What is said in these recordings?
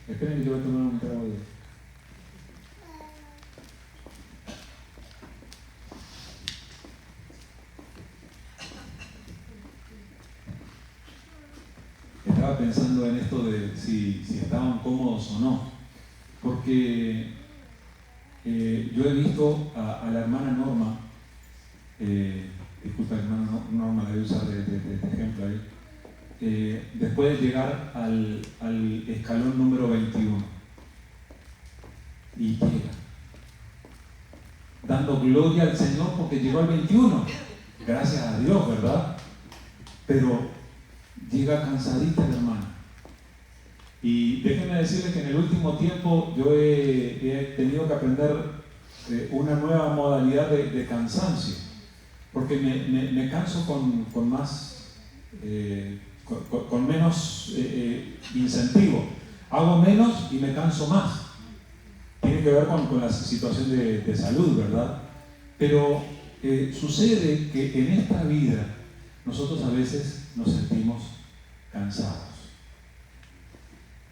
Esperen que yo voy a tomar un trago de... Estaba pensando en esto de si estaban cómodos o no, porque yo he visto a la hermana Norma, disculpa, hermana Norma, la voy a usar de ejemplo ahí, después de llegar al escalón número 21, y llega, dando gloria al Señor porque llegó al 21, gracias a Dios, ¿verdad? Pero llega cansadita la hermana. Y déjenme decirles que en el último tiempo yo he tenido que aprender una nueva modalidad de cansancio, porque me canso con más, con menos incentivo. Hago menos y me canso más. Tiene que ver con la situación de salud, ¿verdad? Pero sucede que en esta vida nosotros a veces nos sentimos cansados.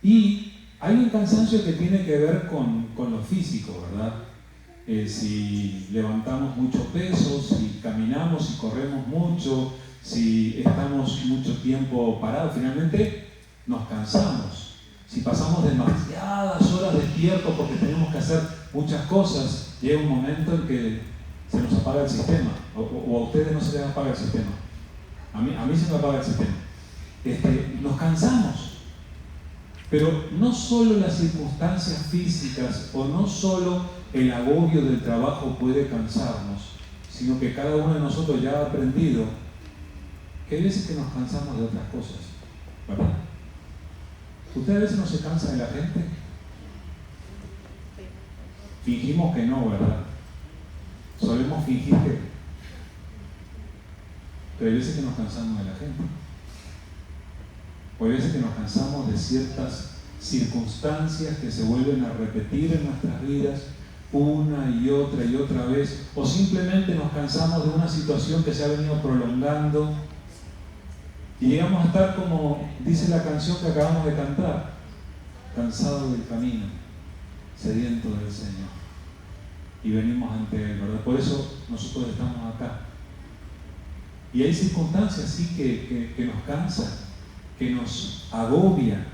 Y hay un cansancio que tiene que ver con lo físico, ¿verdad? Si levantamos mucho peso, si caminamos, si corremos mucho, si estamos mucho tiempo parados, finalmente nos cansamos. Si pasamos demasiadas horas despiertos porque tenemos que hacer muchas cosas, llega un momento en que se nos apaga el sistema, o a ustedes no se les apaga el sistema. A mí se me apaga el sistema. Nos cansamos. Pero no solo las circunstancias físicas o no solo el agobio del trabajo puede cansarnos, sino que cada uno de nosotros ya ha aprendido que hay veces que nos cansamos de otras cosas, ¿verdad? ¿Usted a veces no se cansa de la gente? Fingimos que no, ¿verdad? Solemos fingir que... Pero hay veces que nos cansamos de la gente. O hay veces que nos cansamos de ciertas circunstancias que se vuelven a repetir en nuestras vidas una y otra vez, o simplemente nos cansamos de una situación que se ha venido prolongando y llegamos a estar como dice la canción que acabamos de cantar, cansado del camino, sediento del Señor, y venimos ante Él, ¿verdad? Por eso nosotros estamos acá. Y hay circunstancias sí que nos cansan, que nos agobia.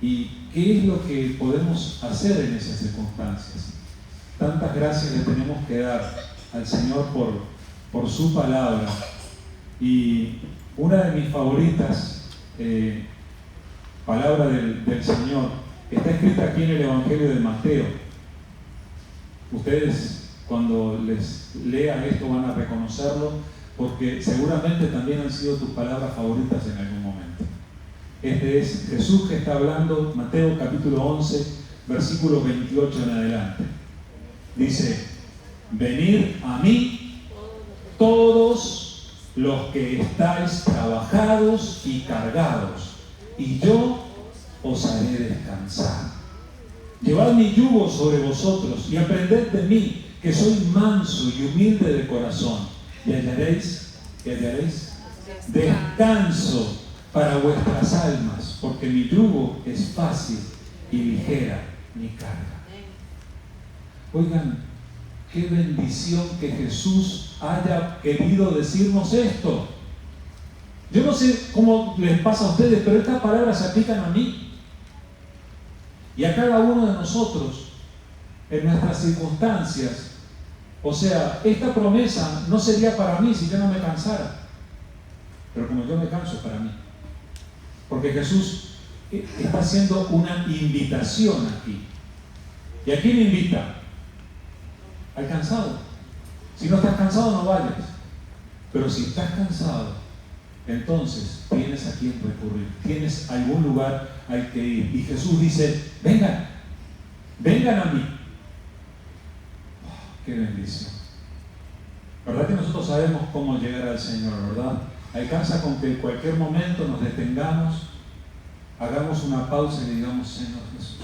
¿Y qué es lo que podemos hacer en esas circunstancias? Tantas gracias le tenemos que dar al Señor por su palabra. Y una de mis favoritas, palabra del Señor, está escrita aquí en el Evangelio de Mateo. Ustedes cuando les lea esto van a reconocerlo, porque seguramente también han sido tus palabras favoritas en algún momento. Este es Jesús que está hablando, Mateo capítulo 11, versículo 28 en adelante. Dice: venid a mí todos los que estáis trabajados y cargados, y yo os haré descansar. Llevad mi yugo sobre vosotros y aprended de mí, que soy manso y humilde de corazón, y hallaréis descanso para vuestras almas, porque mi yugo es fácil y ligera mi carga. Oigan, qué bendición que Jesús haya querido decirnos esto. Yo no sé cómo les pasa a ustedes, pero estas palabras se aplican a mí y a cada uno de nosotros en nuestras circunstancias. O sea, esta promesa no sería para mí si yo no me cansara, pero como yo me canso, es para mí. Porque Jesús está haciendo una invitación aquí. ¿Y a quién invita? Al cansado. Si no estás cansado, no vayas. Pero si estás cansado, entonces tienes a quién recurrir. Tienes algún lugar al que ir. Y Jesús dice: vengan, vengan a mí. ¡Qué bendición! ¿Verdad que nosotros sabemos cómo llegar al Señor, verdad? Alcanza con que en cualquier momento nos detengamos, hagamos una pausa y le digamos: Señor Jesús.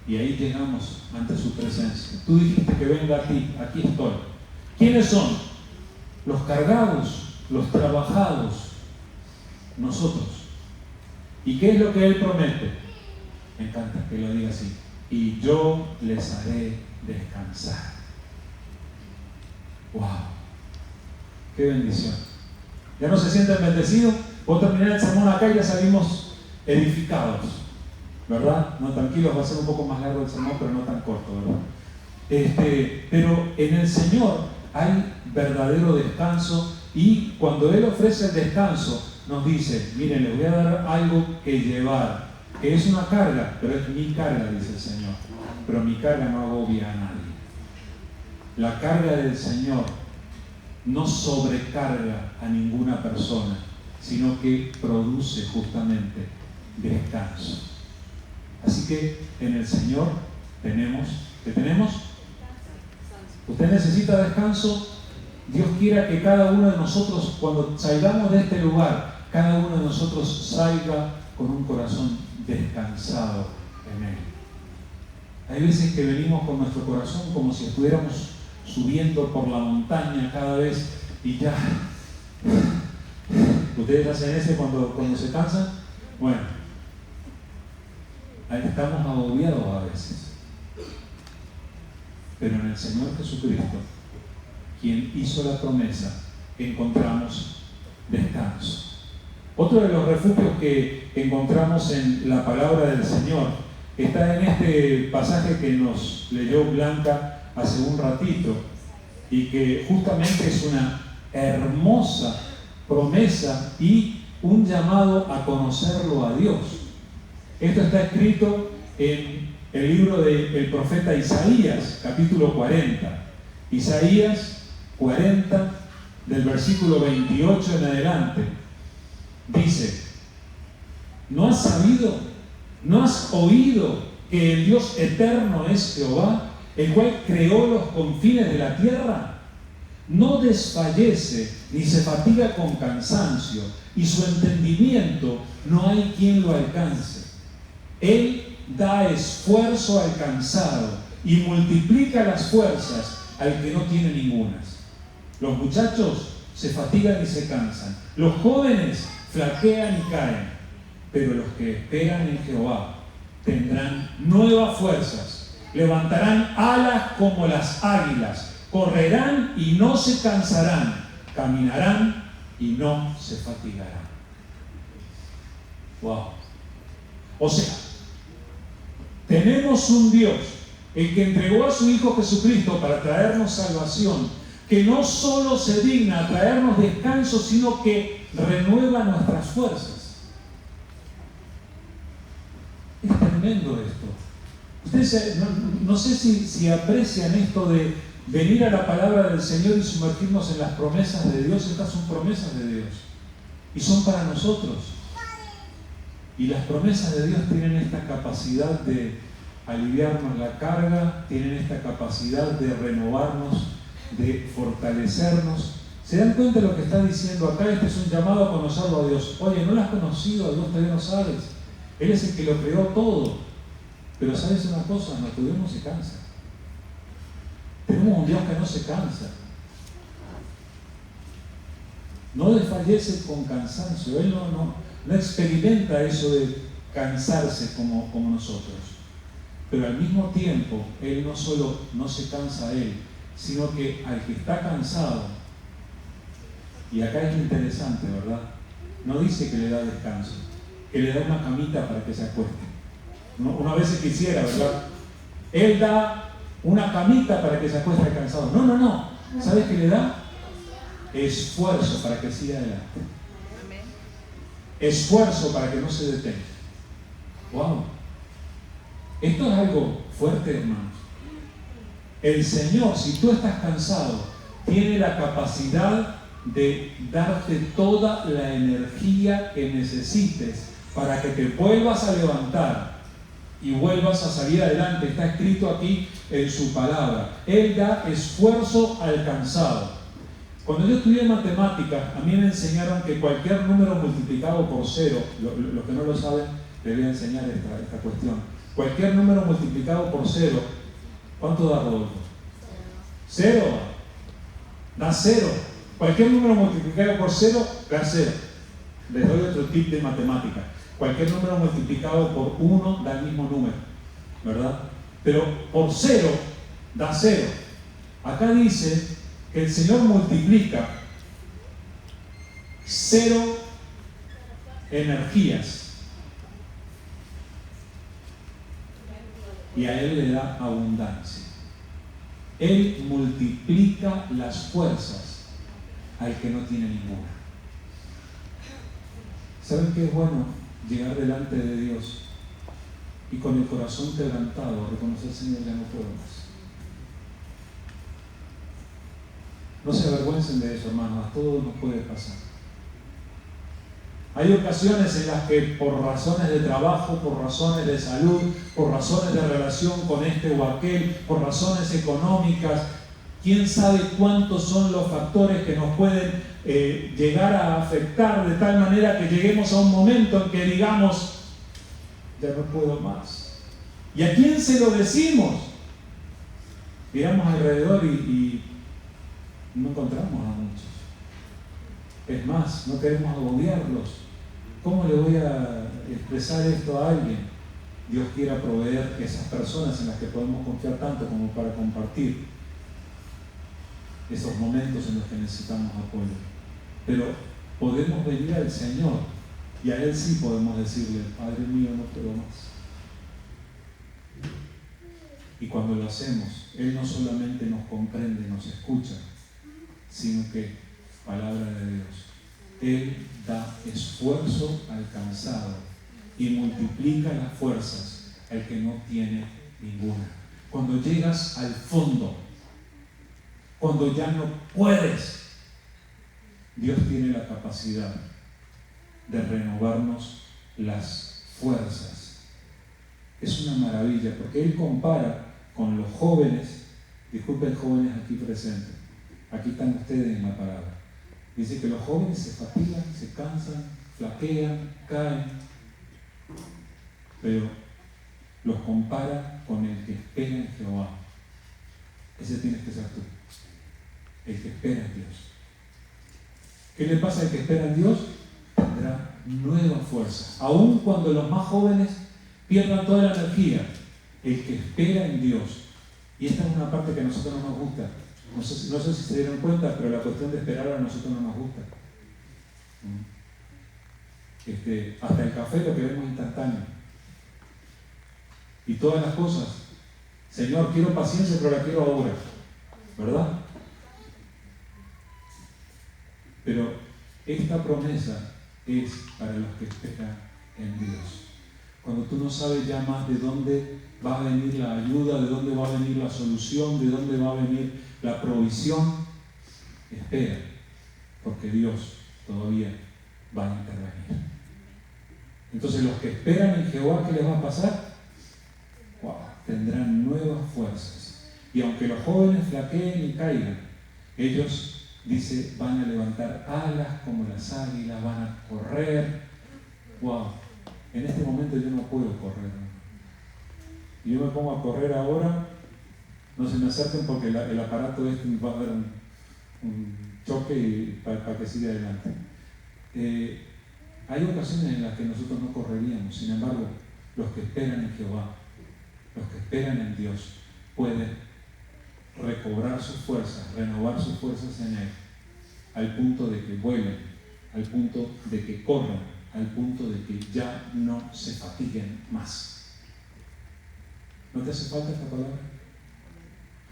Y ahí llegamos ante su presencia. Tú dijiste que venga a ti, aquí estoy. ¿Quiénes son? Los cargados, los trabajados, nosotros. ¿Y qué es lo que Él promete? Me encanta que lo diga así. Y yo les haré descansar. ¡Wow! ¡Qué bendición! ¿Ya no se sienten bendecidos? Puedo terminar el sermón acá y ya salimos edificados, ¿verdad? No, tranquilos, va a ser un poco más largo el sermón, pero no tan corto, ¿verdad? Pero en el Señor hay verdadero descanso, y cuando Él ofrece el descanso, nos dice: miren, les voy a dar algo que llevar, que es una carga, pero es mi carga, dice el Señor. Pero mi carga no agobia a nadie. La carga del Señor no sobrecarga a ninguna persona, sino que produce justamente descanso. Así que en el Señor tenemos, ¿qué tenemos? ¿Usted necesita descanso? Dios quiera que cada uno de nosotros, cuando salgamos de este lugar, cada uno de nosotros salga con un corazón descansado en Él. Hay veces que venimos con nuestro corazón como si estuviéramos subiendo por la montaña cada vez y ya. ¿Ustedes hacen ese cuando se cansan? Bueno, ahí estamos agobiados a veces. Pero en el Señor Jesucristo, quien hizo la promesa, encontramos descanso. Otro de los refugios que encontramos en la palabra del Señor está en este pasaje que nos leyó Blanca hace un ratito, y que justamente es una hermosa promesa y un llamado a conocerlo a Dios. Esto está escrito en el libro del profeta Isaías, capítulo 40. Isaías 40, del versículo 28 en adelante, dice: ¿no has sabido, no has oído que el Dios eterno es Jehová, el cual creó los confines de la tierra? No desfallece ni se fatiga con cansancio, y su entendimiento no hay quien lo alcance. Él da esfuerzo al cansado y multiplica las fuerzas al que no tiene ningunas. Los muchachos se fatigan y se cansan, los jóvenes flaquean y caen, pero los que esperan en Jehová tendrán nuevas fuerzas, levantarán alas como las águilas, correrán y no se cansarán, caminarán y no se fatigarán. Wow. O sea, tenemos un Dios, el que entregó a su Hijo Jesucristo para traernos salvación, que no solo se digna a traernos descanso, sino que renueva nuestras fuerzas. Es tremendo esto. Ustedes no sé si aprecian esto de venir a la palabra del Señor y sumergirnos en las promesas de Dios. Estas son promesas de Dios y son para nosotros. Y las promesas de Dios tienen esta capacidad de aliviarnos la carga, tienen esta capacidad de renovarnos, de fortalecernos. ¿Se dan cuenta de lo que está diciendo acá? Este es un llamado a conocerlo a Dios. Oye, ¿no lo has conocido a Dios? Todavía no sabes. Él es el que lo creó todo. Pero ¿sabes una cosa? Nuestro Dios no se cansa. Tenemos un Dios que no se cansa. No desfallece con cansancio. Él no experimenta eso de cansarse como nosotros. Pero al mismo tiempo, Él no solo no se cansa a Él, sino que al que está cansado, y acá es interesante, ¿verdad? No dice que le da descanso, que le da una camita para que se acueste. Una vez se quisiera, ¿verdad? Él da una camita para que se acueste cansado. No. ¿Sabes qué le da? Esfuerzo para que siga adelante. Esfuerzo para que no se detenga. ¡Wow! Esto es algo fuerte, hermanos. El Señor, si tú estás cansado, tiene la capacidad de darte toda la energía que necesites para que te vuelvas a levantar y vuelvas a salir adelante. Está escrito aquí en su palabra. Él da esfuerzo al cansado. Cuando yo estudié matemáticas, a mí me enseñaron que cualquier número multiplicado por cero, los que no lo saben, les voy a enseñar esta cuestión. Cualquier número multiplicado por cero, ¿cuánto da, Rodolfo? Cero. Da cero. Cualquier número multiplicado por cero, da cero. Les doy otro tip de matemática. Cualquier número multiplicado por 1 da el mismo número, ¿verdad? Pero por 0 da 0. Acá dice que el Señor multiplica 0 energías y a Él le da abundancia. Él multiplica las fuerzas al que no tiene ninguna. ¿Saben qué es bueno? Llegar delante de Dios y con el corazón quebrantado reconocer: Señor, ya no puedo más. No se avergüencen de eso, hermanos, a todos nos puede pasar. Hay ocasiones en las que por razones de trabajo, por razones de salud, por razones de relación con este o aquel, por razones económicas, quién sabe cuántos son los factores que nos pueden llegar a afectar de tal manera que lleguemos a un momento en que digamos: ya no puedo más. ¿Y a quién se lo decimos? Miramos alrededor y no encontramos a muchos. Es más, no queremos agobiarlos. ¿Cómo le voy a expresar esto a alguien? Dios quiera proveer esas personas en las que podemos confiar tanto como para compartir esos momentos en los que necesitamos apoyo. Pero podemos venir al Señor y a Él sí podemos decirle: Padre mío, no puedo más. Y cuando lo hacemos, Él no solamente nos comprende, nos escucha, sino que, palabra de Dios, Él da esfuerzo al cansado y multiplica las fuerzas al que no tiene ninguna. Cuando llegas al fondo, cuando ya no puedes, Dios tiene la capacidad de renovarnos las fuerzas. Es una maravilla, porque Él compara con los jóvenes. Disculpen, jóvenes aquí presentes, aquí están ustedes en la palabra. Dice que los jóvenes se fatigan, se cansan, flaquean, caen, pero los compara con el que espera en Jehová. Ese tienes que ser tú, el que espera en Dios. ¿Qué le pasa al que espera en Dios? Tendrá nuevas fuerzas. Aun cuando los más jóvenes pierdan toda la energía, el que espera en Dios. Y esta es una parte que a nosotros no nos gusta. No sé si se dieron cuenta, pero la cuestión de esperar a nosotros no nos gusta. Hasta el café lo queremos instantáneo. Y todas las cosas. Señor, quiero paciencia, pero la quiero ahora. ¿Verdad? Pero esta promesa es para los que esperan en Dios. Cuando tú no sabes ya más de dónde va a venir la ayuda, de dónde va a venir la solución, de dónde va a venir la provisión, espera, porque Dios todavía va a intervenir. Entonces los que esperan en Jehová, ¿qué les va a pasar? Wow, tendrán nuevas fuerzas. Y aunque los jóvenes flaqueen y caigan, ellos, dice, van a levantar alas como las águilas, van a correr. Wow, en este momento yo no puedo correr. Y yo me pongo a correr ahora, no se me acerquen porque el aparato me va a dar un choque para que siga adelante. Hay ocasiones en las que nosotros no correríamos, sin embargo, los que esperan en Jehová, los que esperan en Dios, pueden recobrar sus fuerzas, renovar sus fuerzas en Él, al punto de que vuelen, al punto de que corran, al punto de que ya no se fatiguen más. ¿No te hace falta esta palabra?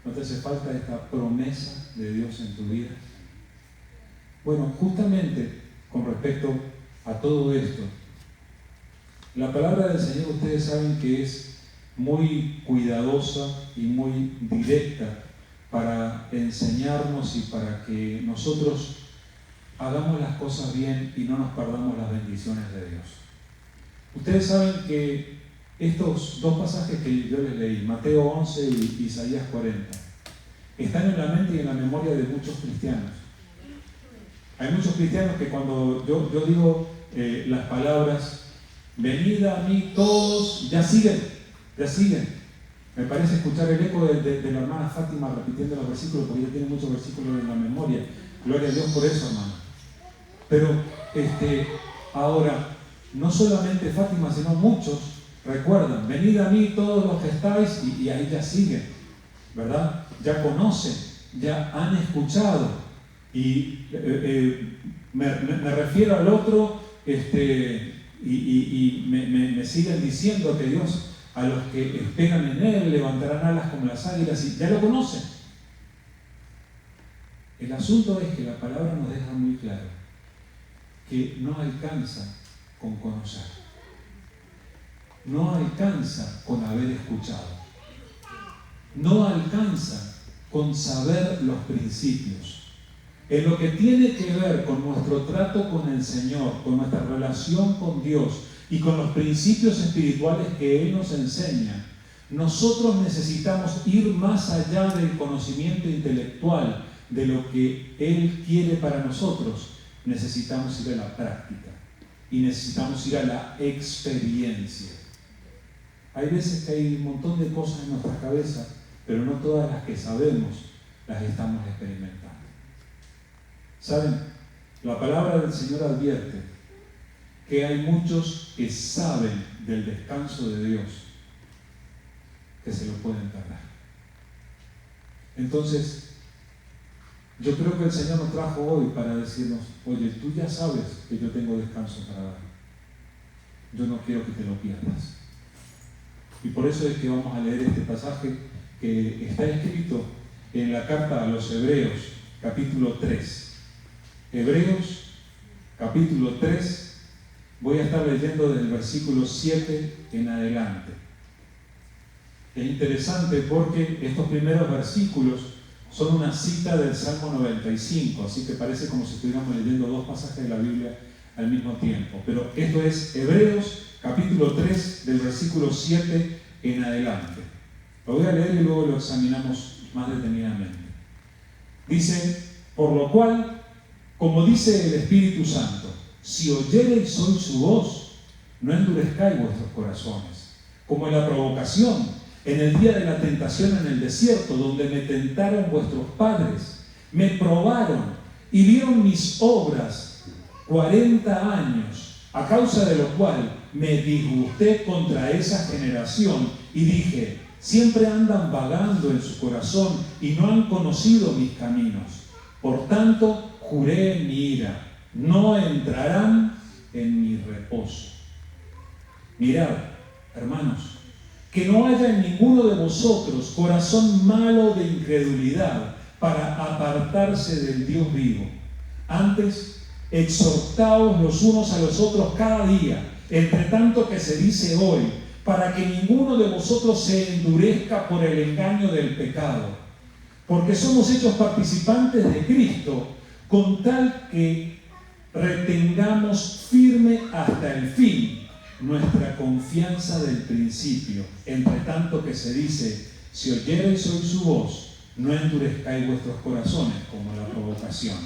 ¿No te hace falta esta promesa de Dios en tu vida? Bueno, justamente con respecto a todo esto, la palabra del Señor, ustedes saben que es muy cuidadosa y muy directa para enseñarnos y para que nosotros hagamos las cosas bien y no nos perdamos las bendiciones de Dios. Ustedes saben que estos dos pasajes que yo les leí, Mateo 11 y Isaías 40, están en la mente y en la memoria de muchos cristianos. Hay muchos cristianos que cuando yo digo las palabras, venid a mí todos, ya siguen. Me parece escuchar el eco de la hermana Fátima repitiendo los versículos, porque ella tiene muchos versículos en la memoria. Gloria a Dios por eso, hermano. Pero ahora, no solamente Fátima, sino muchos recuerdan, venid a mí todos los que estáis, y ahí ya siguen, ¿verdad? Ya conocen, ya han escuchado, y me refiero al otro, y me siguen diciendo que Dios, a los que esperan en Él, levantarán alas como las águilas, y ya lo conocen. El asunto es que la palabra nos deja muy claro que no alcanza con conocer, no alcanza con haber escuchado, no alcanza con saber los principios. En lo que tiene que ver con nuestro trato con el Señor, con nuestra relación con Dios y con los principios espirituales que Él nos enseña, nosotros necesitamos ir más allá del conocimiento intelectual de lo que Él quiere para nosotros. Necesitamos ir a la práctica y necesitamos ir a la experiencia. Hay veces que hay un montón de cosas en nuestra cabeza, pero no todas las que sabemos las estamos experimentando. ¿Saben? La palabra del Señor advierte que hay muchos que saben del descanso de Dios que se lo pueden perder. Entonces, yo creo que el Señor nos trajo hoy para decirnos, oye, tú ya sabes que yo tengo descanso para dar. Yo no quiero que te lo pierdas. Y por eso es que vamos a leer este pasaje que está escrito en la carta a los Hebreos, capítulo 3. Hebreos, capítulo 3, voy a estar leyendo desde el versículo 7 en adelante. Es interesante porque estos primeros versículos son una cita del Salmo 95, así que parece como si estuviéramos leyendo dos pasajes de la Biblia al mismo tiempo. Pero esto es Hebreos, capítulo 3, del versículo 7 en adelante. Lo voy a leer y luego lo examinamos más detenidamente. Dice, por lo cual, como dice el Espíritu Santo, si oyereis hoy su voz, no endurezcáis vuestros corazones, como en la provocación, en el día de la tentación en el desierto, donde me tentaron vuestros padres, me probaron y vieron mis obras 40 años, a causa de lo cual me disgusté contra esa generación y dije, siempre andan vagando en su corazón y no han conocido mis caminos. Por tanto, juré en mi ira, no entrarán en mi reposo. Mirad, hermanos, que no haya en ninguno de vosotros corazón malo de incredulidad para apartarse del Dios vivo. Antes, exhortaos los unos a los otros cada día, entre tanto que se dice hoy, para que ninguno de vosotros se endurezca por el engaño del pecado. Porque somos hechos participantes de Cristo, con tal que retengamos firme hasta el fin nuestra confianza del principio, entre tanto que se dice, si oyereis hoy su voz, no endurezcáis vuestros corazones como la provocación.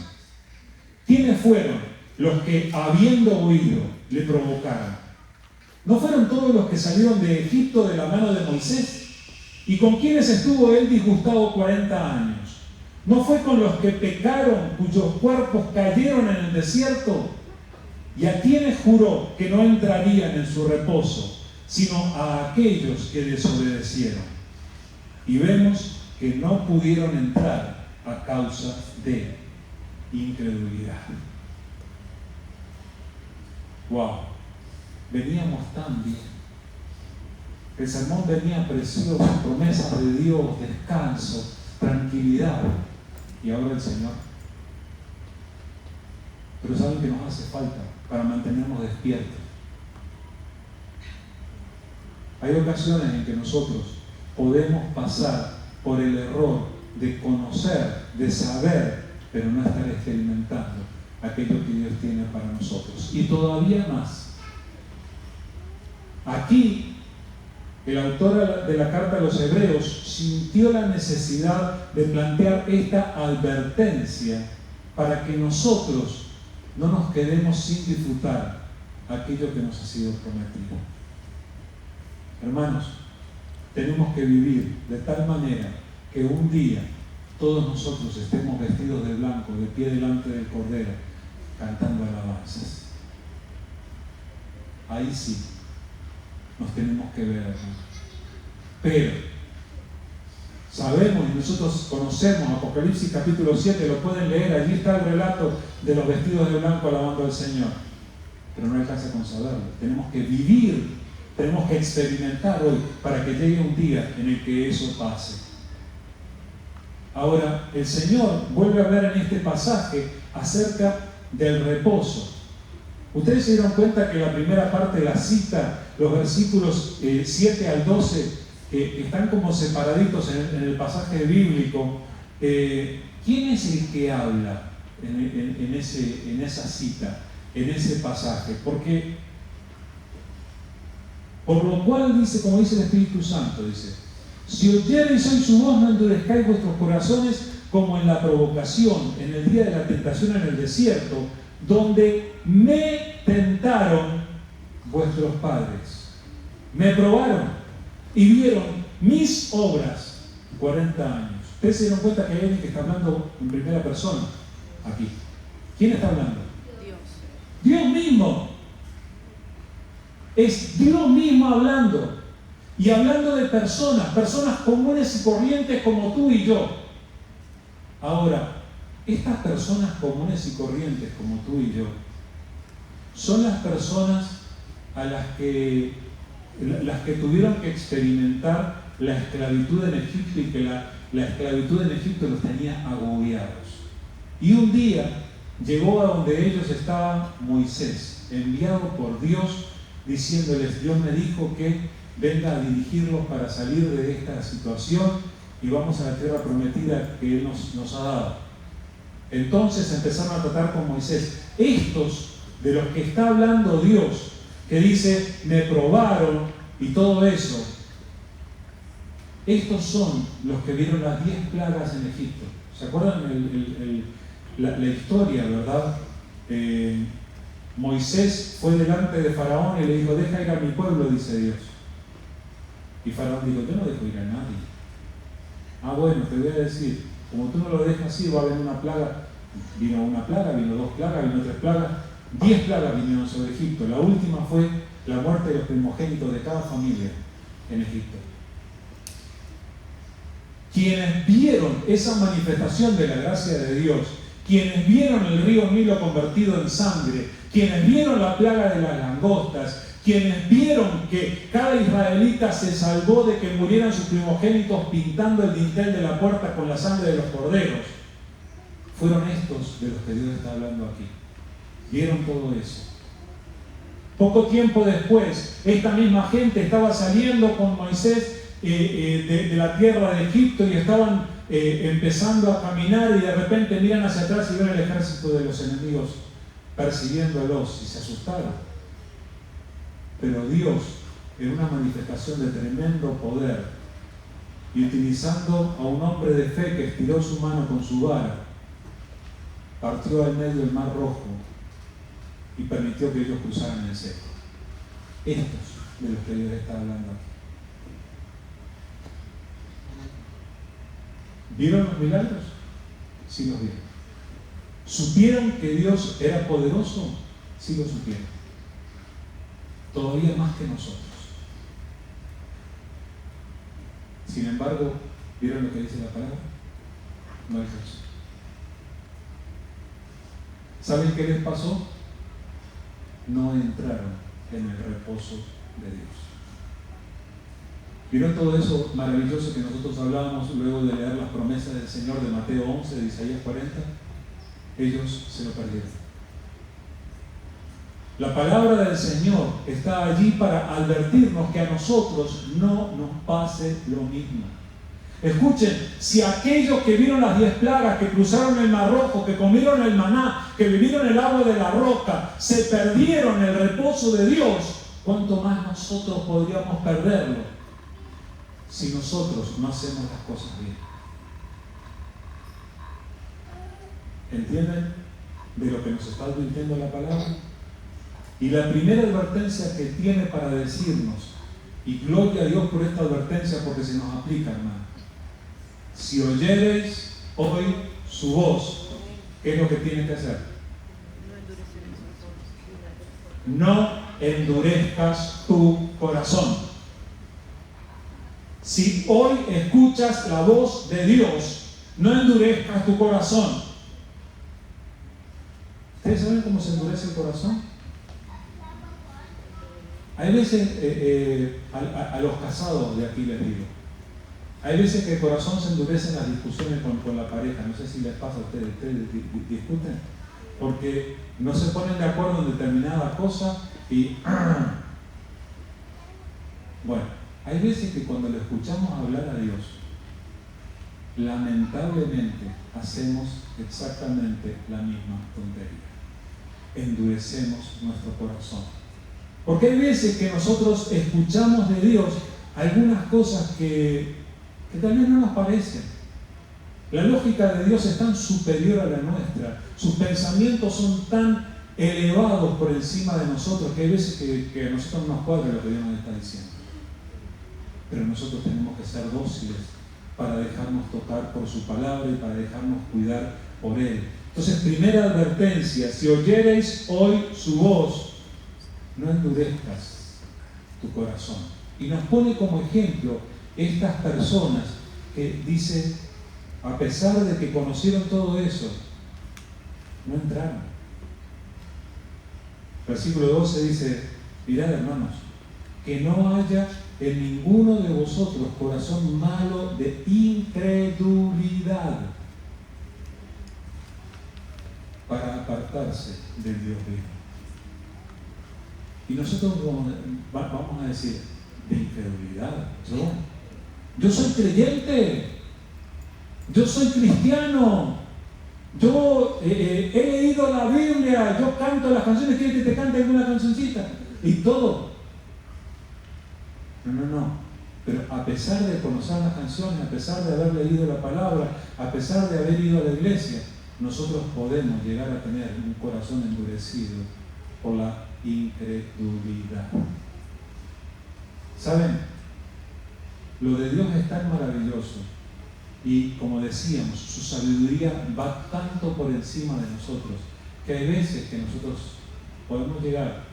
¿Quiénes fueron los que, habiendo oído, le provocaron? ¿No fueron todos los que salieron de Egipto de la mano de Moisés? ¿Y con quienes estuvo él disgustado 40 años? ¿No fue con los que pecaron, cuyos cuerpos cayeron en el desierto? ¿Y a quienes juró que no entrarían en su reposo, sino a aquellos que desobedecieron? Y vemos que no pudieron entrar a causa de incredulidad. ¡Wow! Veníamos tan bien. El sermón venía precioso, promesas de Dios, descanso, tranquilidad. Y ahora el Señor. Pero ¿saben qué nos hace falta para mantenernos despiertos? Hay ocasiones en que nosotros podemos pasar por el error de conocer, de saber, pero no estar experimentando aquello que Dios tiene para nosotros. Y todavía más. Aquí, el autor de la carta a los Hebreos sintió la necesidad de plantear esta advertencia para que nosotros no nos quedemos sin disfrutar aquello que nos ha sido prometido. Hermanos, tenemos que vivir de tal manera que un día todos nosotros estemos vestidos de blanco, de pie delante del Cordero, cantando alabanzas. ahí sí nos tenemos que ver. Pero sabemos y nosotros conocemos Apocalipsis capítulo 7, lo pueden leer, allí está el relato de los vestidos de blanco alabando al Señor. Pero no alcanza con saberlo. Tenemos que vivir, tenemos que experimentar hoy para que llegue un día en el que eso pase. Ahora, el Señor vuelve a hablar en este pasaje acerca del reposo. Ustedes se dieron cuenta que la primera parte de la cita, los versículos 7 al 12, que están como separaditos en el pasaje bíblico. ¿Quién es el que habla en esa cita, en ese pasaje? Porque, por lo cual dice, como dice el Espíritu Santo, dice: si oyereis hoy su voz, no endurezcáis vuestros corazones como en la provocación, en el día de la tentación en el desierto, donde me tentaron vuestros padres. Me probaron y vieron mis obras 40 años. Ustedes se dieron cuenta que hay alguien que está hablando en primera persona aquí. ¿Quién está hablando? Dios. Dios mismo. Es Dios mismo hablando. Y hablando de personas comunes y corrientes como tú y yo. Ahora, estas personas comunes y corrientes como tú y yo son las personas a las que tuvieron que experimentar la esclavitud en Egipto, y que la esclavitud en Egipto los tenía agobiados. Y un día llegó a donde ellos estaban Moisés, enviado por Dios, diciéndoles: Dios me dijo que venga a dirigirlos para salir de esta situación y vamos a la tierra prometida que Él nos ha dado. Entonces empezaron a tratar con Moisés. Estos de los que está hablando Dios, que dice: me probaron y todo eso, estos son los que vieron las 10 plagas en Egipto. ¿Se acuerdan la historia, verdad? Moisés fue delante de Faraón y le dijo: deja ir a mi pueblo, dice Dios. Y Faraón dijo: yo no dejo ir a nadie. Ah, bueno, te voy a decir, como tú no lo dejas así, va a haber una plaga. Vino una plaga, vino 2 plagas, vino 3 plagas, 10 plagas vinieron sobre Egipto. La última fue la muerte de los primogénitos de cada familia en Egipto. Quienes vieron esa manifestación de la gracia de Dios, quienes vieron el río Nilo convertido en sangre, quienes vieron la plaga de las langostas, quienes vieron que cada israelita se salvó de que murieran sus primogénitos pintando el dintel de la puerta con la sangre de los corderos, fueron estos de los que Dios está hablando aquí. Vieron todo eso. Poco tiempo después, esta misma gente estaba saliendo con Moisés de la tierra de Egipto y estaban empezando a caminar, y de repente miran hacia atrás y ven el ejército de los enemigos persiguiéndolos, y se asustaron. Pero Dios, en una manifestación de tremendo poder, y utilizando a un hombre de fe que estiró su mano con su vara, partió al medio del mar Rojo y permitió que ellos cruzaran el seco. Estos de los que Dios está hablando aquí. ¿Vieron los milagros? Sí los vieron. ¿Supieron que Dios era poderoso? Sí lo supieron. Todavía más que nosotros. Sin embargo, ¿vieron lo que dice la palabra? No hizo eso. ¿Saben qué les pasó? No entraron en el reposo de Dios. ¿Vieron todo eso maravilloso que nosotros hablábamos luego de leer las promesas del Señor de Mateo 11, de Isaías 40? Ellos se lo perdieron. La palabra del Señor está allí para advertirnos que a nosotros no nos pase lo mismo. Escuchen, si aquellos que vieron las 10 plagas, que cruzaron el Mar Rojo, que comieron el maná, que bebieron el agua de la roca, se perdieron el reposo de Dios, ¿cuánto más nosotros podríamos perderlo si nosotros no hacemos las cosas bien? ¿Entienden de lo que nos está advirtiendo la palabra? Y la primera advertencia que tiene para decirnos, y gloria a Dios por esta advertencia porque se nos aplica, hermano: si oyereis hoy su voz, ¿qué es lo que tienes que hacer? No endurezcas tu corazón. Si hoy escuchas la voz de Dios, no endurezcas tu corazón. ¿Ustedes saben cómo se endurece el corazón? Hay veces, a los casados de aquí les digo, hay veces que el corazón se endurece en las discusiones con la pareja. No sé si les pasa a ustedes discuten, porque no se ponen de acuerdo en determinada cosa y... Bueno, hay veces que cuando le escuchamos hablar a Dios, lamentablemente hacemos exactamente la misma tontería. Endurecemos nuestro corazón. Porque hay veces que nosotros escuchamos de Dios algunas cosas que también no nos parecen. La lógica de Dios es tan superior a la nuestra. Sus pensamientos son tan elevados por encima de nosotros que hay veces que a nosotros no nos cuadra lo que Dios nos está diciendo. Pero nosotros tenemos que ser dóciles para dejarnos tocar por su palabra y para dejarnos cuidar por Él. Entonces, primera advertencia: si oyereis hoy su voz, no endurezcas tu corazón. Y nos pone como ejemplo estas personas que dicen, a pesar de que conocieron todo eso, no entraron. Versículo 12 dice: mirad, hermanos, que no haya en ninguno de vosotros corazón malo de incredulidad, para apartarse del Dios vivo. Y nosotros vamos a decir, de incredulidad, yo soy creyente, yo soy cristiano, yo he leído la Biblia, yo canto las canciones. ¿Quieres que te cante alguna cancioncita? Y todo. No. Pero a pesar de conocer las canciones, a pesar de haber leído la palabra, a pesar de haber ido a la iglesia, nosotros podemos llegar a tener un corazón endurecido por la incredulidad. ¿Saben? Lo de Dios es tan maravilloso y, como decíamos, su sabiduría va tanto por encima de nosotros que hay veces que nosotros podemos llegar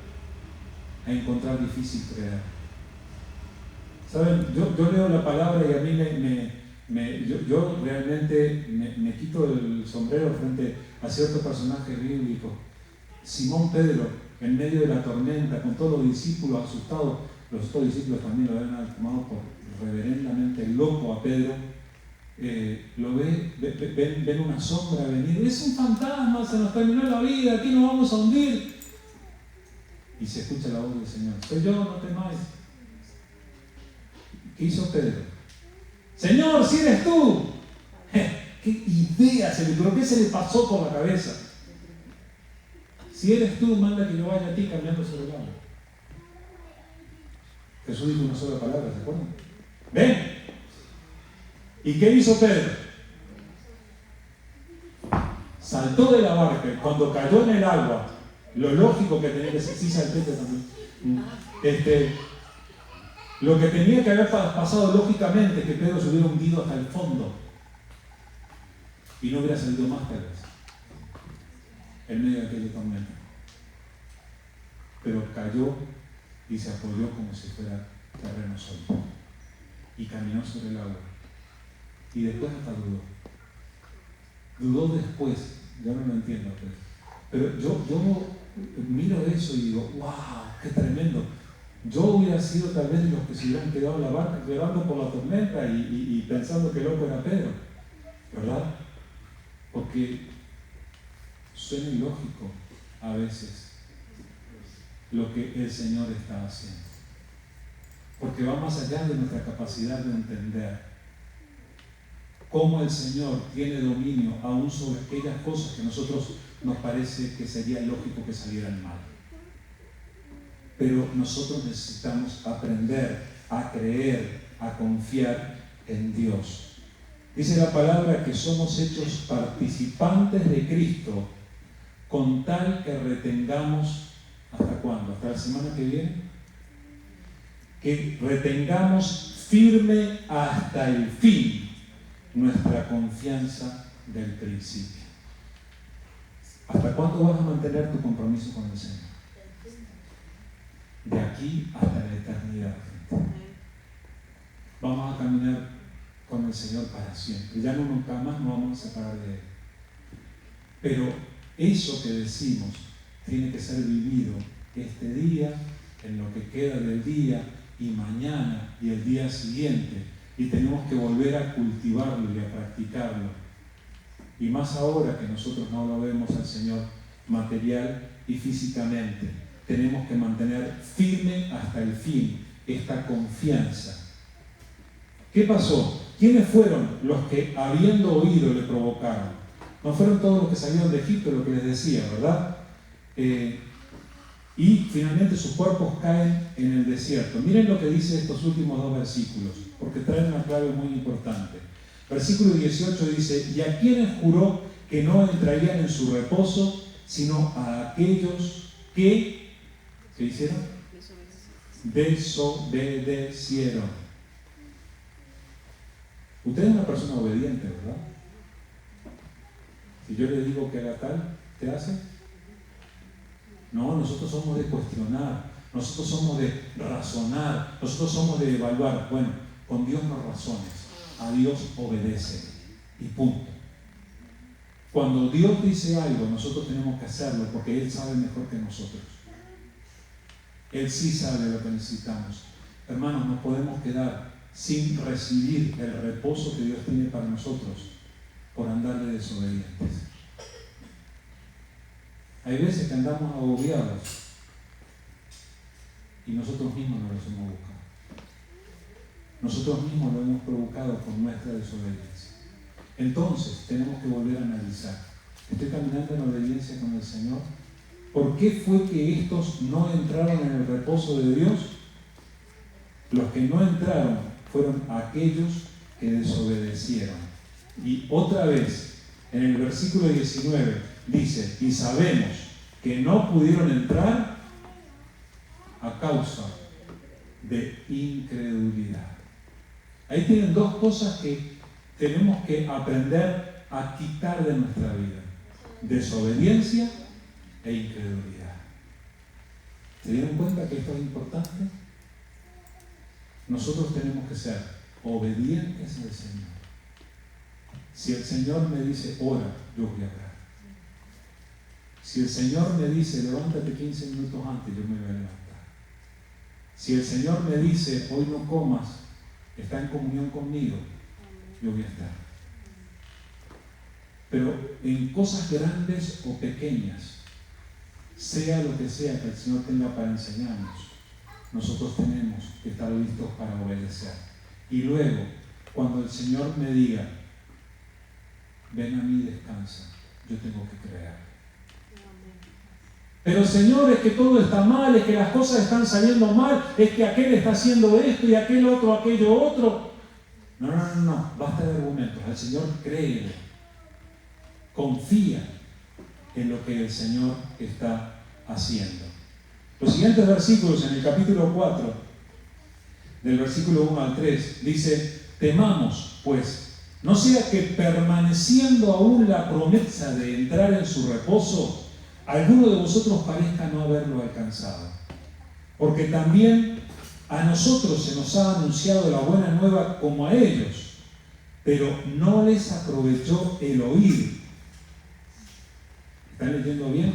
a encontrar difícil creer. ¿Saben? Yo leo la palabra y a mí yo realmente me quito el sombrero frente a ciertos personajes bíblicos. Simón Pedro, en medio de la tormenta, con todos los discípulos asustados, los otros discípulos también lo habían tomado por reverendamente loco a Pedro. Lo ven una sombra venir. Es un fantasma, se nos terminó la vida, aquí nos vamos a hundir. Y se escucha la voz del Señor: soy yo, no temáis. ¿Qué hizo Pedro? Señor, si eres tú. ¿Qué idea se le, pero qué se le pasó por la cabeza? Si eres tú, manda que yo vaya a ti caminando sobre el agua. Jesús dijo una sola palabra, ¿se acuerdan? ¡Ven! ¿Y qué hizo Pedro? Saltó de la barca y cuando cayó en el agua, lo lógico que tenía que ser, sí salté también, lo que tenía que haber pasado lógicamente es que Pedro se hubiera hundido hasta el fondo y no hubiera salido más tal vez en medio de aquella tormenta. Pero cayó y se apoyó como si fuera terreno sólido y caminó sobre el agua. Y después hasta dudó después, yo no lo entiendo, pero yo miro eso y digo, wow, qué tremendo. Yo hubiera sido tal vez de los que se hubieran quedado en la barca llorando por la tormenta y pensando que loco era Pedro, ¿verdad? Porque suena ilógico a veces lo que el Señor está haciendo, porque va más allá de nuestra capacidad de entender cómo el Señor tiene dominio aún sobre aquellas cosas que a nosotros nos parece que sería lógico que salieran mal. Pero nosotros necesitamos aprender a creer, a confiar en Dios. Dice la palabra que somos hechos participantes de Cristo con tal que retengamos, ¿hasta cuándo? ¿Hasta la semana que viene? Que retengamos firme hasta el fin nuestra confianza del principio. ¿Hasta cuándo vas a mantener tu compromiso con el Señor? de aquí hasta la eternidad, gente. Vamos a caminar con el Señor para siempre. Ya nunca más nos vamos a separar de Él. Pero eso que decimos tiene que ser vivido este día, en lo que queda del día, y mañana y el día siguiente. Y tenemos que volver a cultivarlo y a practicarlo. Y más ahora que nosotros no lo vemos al Señor material y físicamente. Tenemos que mantener firme hasta el fin esta confianza. ¿Qué pasó? ¿Quiénes fueron los que, habiendo oído, le provocaron? No fueron todos los que salieron de Egipto, lo que les decía, ¿verdad? Y finalmente sus cuerpos caen en el desierto. Miren lo que dice estos últimos dos versículos, porque traen una clave muy importante. Versículo 18 dice: y a quienes juró que no entrarían en su reposo, sino a aquellos que, ¿qué hicieron? Desobedecieron. Usted es una persona obediente, ¿verdad? Si yo le digo que haga tal, ¿te hace? No, nosotros somos de cuestionar, nosotros somos de razonar, nosotros somos de evaluar. Bueno, con Dios no razones, a Dios obedece y punto. Cuando Dios dice algo, nosotros tenemos que hacerlo porque Él sabe mejor que nosotros. Él sí sabe lo que necesitamos. Hermanos, no podemos quedar sin recibir el reposo que Dios tiene para nosotros por andar de desobedientes. Hay veces que andamos agobiados y nosotros mismos no los hemos buscado. Nosotros mismos lo hemos provocado con nuestra desobediencia. Entonces tenemos que volver a analizar. ¿Estoy caminando en obediencia con el Señor? ¿Por qué fue que estos no entraron en el reposo de Dios? Los que no entraron fueron aquellos que desobedecieron. Y otra vez, en el versículo 19, dice: y sabemos que no pudieron entrar a causa de incredulidad. Ahí tienen dos cosas que tenemos que aprender a quitar de nuestra vida: desobediencia e incredulidad. ¿Se dieron cuenta que esto es importante? Nosotros tenemos que ser obedientes al Señor. Si el Señor me dice ora, yo voy a orar. Si el Señor me dice levántate 15 minutos antes, yo me voy a levantar. Si el Señor me dice hoy no comas, está en comunión conmigo, yo voy a estar. Pero en cosas grandes o pequeñas, sea lo que sea que el Señor tenga para enseñarnos, nosotros tenemos que estar listos para obedecer. Y luego, cuando el Señor me diga ven a mí y descansa, yo tengo que creer. Pero Señor, es que todo está mal, es que las cosas están saliendo mal, es que aquel está haciendo esto y aquel otro, aquello otro. No, basta de argumentos. Al Señor créele. Confía en lo que el Señor está haciendo. Los siguientes versículos en el capítulo 4, del versículo 1 al 3, dice: temamos, pues, no sea que permaneciendo aún la promesa de entrar en su reposo, alguno de vosotros parezca no haberlo alcanzado. Porque también a nosotros se nos ha anunciado la buena nueva como a ellos, pero no les aprovechó el oír. ¿Están leyendo bien?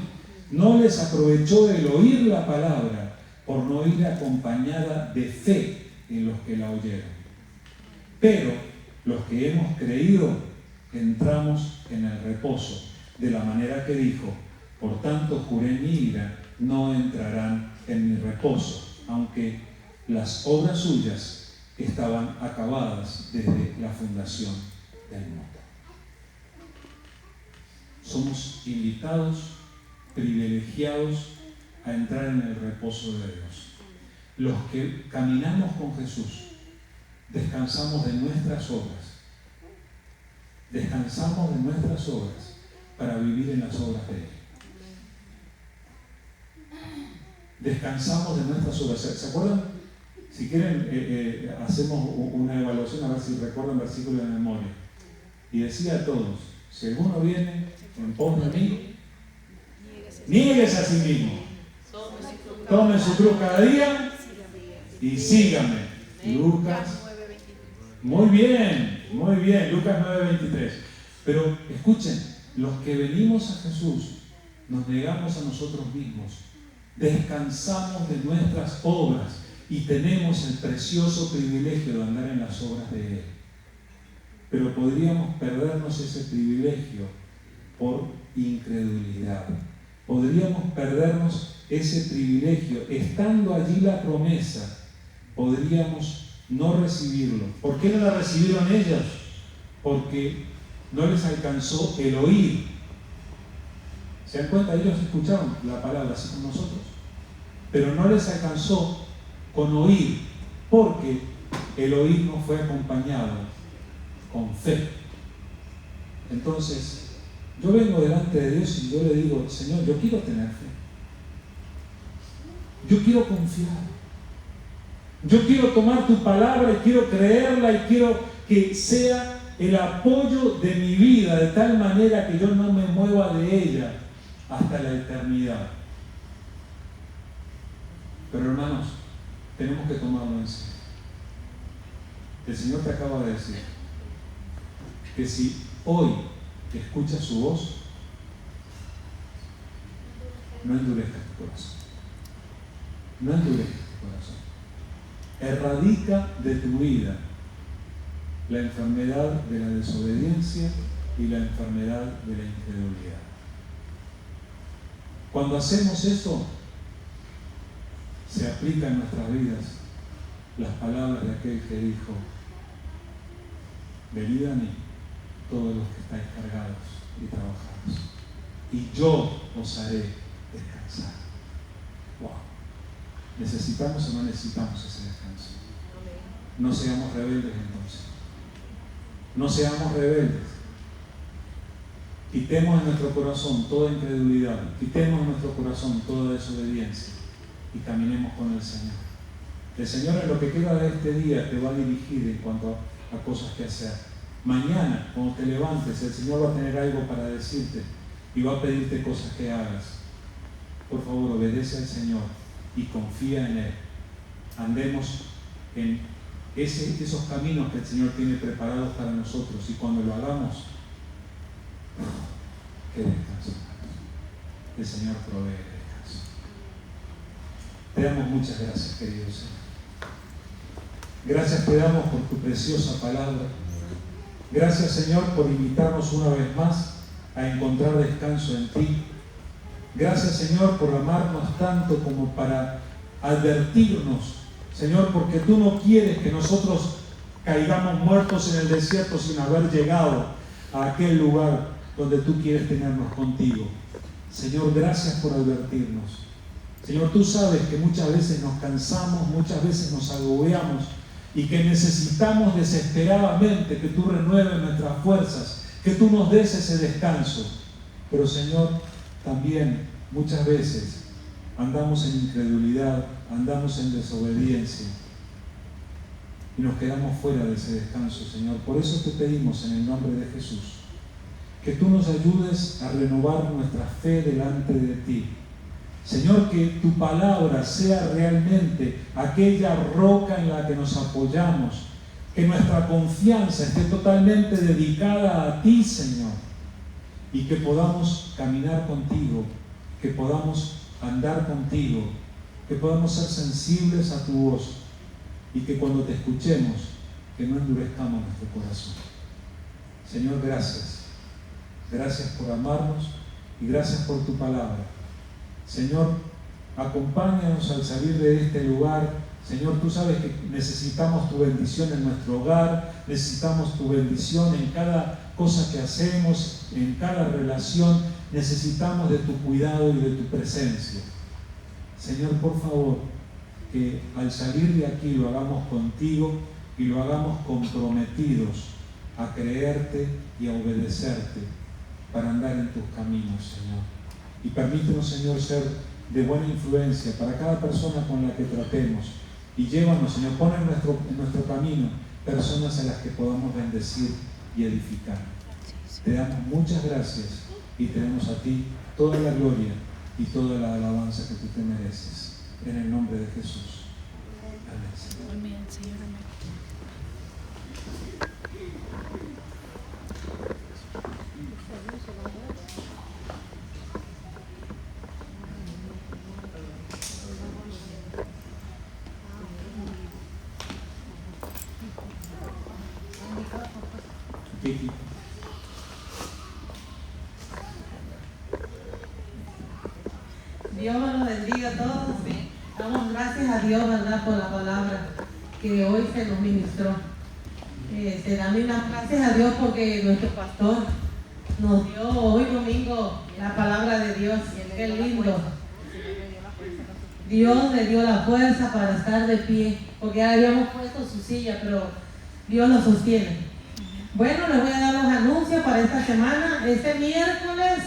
No les aprovechó el oír la palabra por no ir acompañada de fe en los que la oyeron. Pero los que hemos creído entramos en el reposo, de la manera que dijo: por tanto juré en mi ira, no entrarán en mi reposo, aunque las obras suyas estaban acabadas desde la fundación del mundo. Somos invitados, privilegiados a entrar en el reposo de Dios. Los que caminamos con Jesús descansamos de nuestras obras. Descansamos de nuestras obras para vivir en las obras de Él. Descansamos de nuestras obras. ¿Se acuerdan? Si quieren, hacemos una evaluación a ver si recuerdan versículos de memoria. Y decía a todos: si alguno viene en pos de mí, niéguese a sí mismo. Tome su cruz cada día y sígame. Lucas. Muy bien, Lucas 9:23. Pero escuchen, los que venimos a Jesús, nos negamos a nosotros mismos, descansamos de nuestras obras y tenemos el precioso privilegio de andar en las obras de Él. Pero podríamos perdernos ese privilegio por incredulidad. Podríamos perdernos ese privilegio. Estando allí la promesa, podríamos no recibirlo. ¿Por qué no la recibieron ellos? Porque no les alcanzó el oír. ¿Se dan cuenta? Ellos escucharon la palabra así como nosotros, pero no les alcanzó con oír, porque el oír no fue acompañado con fe. Entonces, yo vengo delante de Dios y yo le digo: Señor, yo quiero tener fe, yo quiero confiar, yo quiero tomar tu palabra y quiero creerla y quiero que sea el apoyo de mi vida, de tal manera que yo no me mueva de ella hasta la eternidad. Pero hermanos, tenemos que tomarlo en serio. El Señor te acaba de decir que si hoy escuchas su voz, no endurezcas tu corazón. No endurezcas tu corazón. Erradica de tu vida la enfermedad de la desobediencia y la enfermedad de la incredulidad. Cuando hacemos eso, se aplica en nuestras vidas las palabras de aquel que dijo: venid a mí todos los que estáis cargados y trabajados, y yo os haré descansar. Wow. ¿Necesitamos o no necesitamos ese descanso? No seamos rebeldes entonces. No seamos rebeldes. Quitemos en nuestro corazón toda incredulidad, quitemos en nuestro corazón toda desobediencia y caminemos con el Señor. El Señor en lo que queda de este día te va a dirigir en cuanto a cosas que hacer. Mañana, cuando te levantes, el Señor va a tener algo para decirte y va a pedirte cosas que hagas. Por favor, obedece al Señor y confía en Él. Andemos en esos caminos que el Señor tiene preparados para nosotros, y cuando lo hagamos, qué descanso. El Señor provee descanso. Te damos muchas gracias, querido Señor. Gracias te damos por tu preciosa palabra. Gracias, Señor, por invitarnos una vez más a encontrar descanso en ti. Gracias, Señor, por amarnos tanto como para advertirnos, Señor, porque tú no quieres que nosotros caigamos muertos en el desierto sin haber llegado a aquel lugar donde tú quieres tenernos contigo. Señor, gracias por advertirnos. Señor, tú sabes que muchas veces nos cansamos, muchas veces nos agobiamos y que necesitamos desesperadamente que tú renueves nuestras fuerzas, que tú nos des ese descanso. Pero, Señor, también muchas veces andamos en incredulidad, andamos en desobediencia y nos quedamos fuera de ese descanso, Señor. Por eso te pedimos en el nombre de Jesús que tú nos ayudes a renovar nuestra fe delante de ti. Señor, que tu palabra sea realmente aquella roca en la que nos apoyamos, que nuestra confianza esté totalmente dedicada a ti, Señor, y que podamos caminar contigo, que podamos andar contigo, que podamos ser sensibles a tu voz y que cuando te escuchemos, que no endurezcamos nuestro corazón. Señor, gracias. Gracias por amarnos y gracias por tu palabra. Señor, acompáñanos al salir de este lugar. Señor, tú sabes que necesitamos tu bendición en nuestro hogar, necesitamos tu bendición en cada cosa que hacemos, en cada relación, necesitamos de tu cuidado y de tu presencia. Señor, por favor, que al salir de aquí lo hagamos contigo y lo hagamos comprometidos a creerte y a obedecerte para andar en tus caminos, Señor. Y permítenos, Señor, ser de buena influencia para cada persona con la que tratemos. Y llévanos, Señor, pon en nuestro camino personas a las que podamos bendecir y edificar. Te damos muchas gracias y te damos a ti toda la gloria y toda la alabanza que tú te mereces. en el nombre de Jesús. Amén, Señor. Amén, Señor. Amén. Vicky. Dios nos bendiga a todos. Damos gracias a Dios, ¿verdad?, por la palabra que hoy se nos ministró. Se dan las gracias a Dios porque nuestro pastor nos dio hoy domingo la palabra de Dios. Qué lindo. Dios le dio la fuerza para estar de pie, porque ya habíamos puesto su silla, pero Dios lo sostiene. Bueno, les voy a dar los anuncios para esta semana. Este miércoles,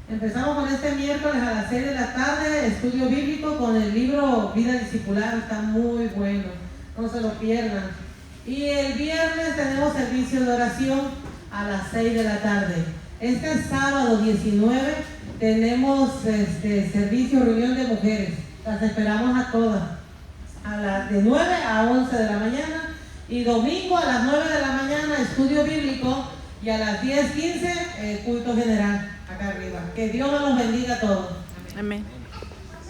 empezamos con este miércoles a las 6 de la tarde, estudio bíblico con el libro Vida Discipular, está muy bueno, no se lo pierdan. Y el viernes tenemos servicio de oración a las 6 de la tarde. Este sábado 19 tenemos servicio, reunión de mujeres, las esperamos a todas, de 9 a 11 de la mañana. Y domingo a las 9 de la mañana, estudio bíblico, y a las 10:15, culto general, acá arriba. Que Dios nos bendiga a todos. Amén.